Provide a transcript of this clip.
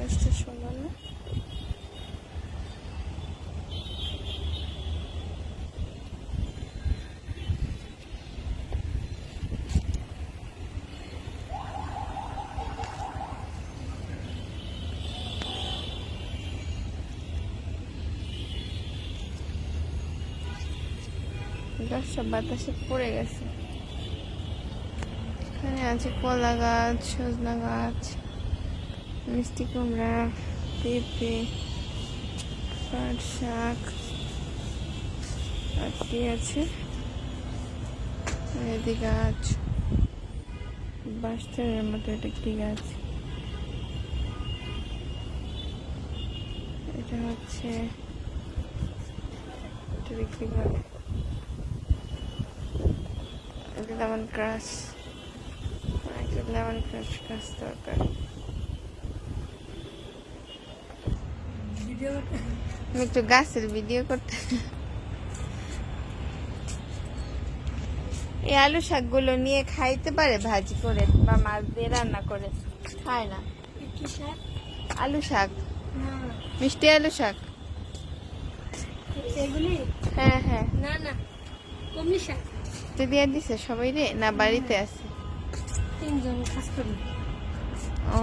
গাছটা সুন্দর না? গাছটা বাতাসে পড়ে গেছে। এখানে আছে কলা গাছ, সজনা গাছ, মিষ্টি কুমড়া, পেঁপে, পাট শাক, আর কি আছে মেহেদি গাছ, বাঁশঝাড়ের মতো এটা কি গাছ? এটা হচ্ছে এটা বিক্রি করে লেমন গ্রাস। লেমন গ্রাস গাছ দরকার। আমি একটু গাছের ভিডিও করতে। এই আলু শাকগুলো নিয়ে খাইতে পারে ভাজি করে বা মাছ দিয়ে রান্না করে? খায় না। আলু শাক, মিষ্টি আলু শাক। হ্যাঁ হ্যাঁ, না না, কমলি শাক দিয়ে দিছে সবাই রে, না বাড়িতে আছে? 3 জন কাজ করি। ও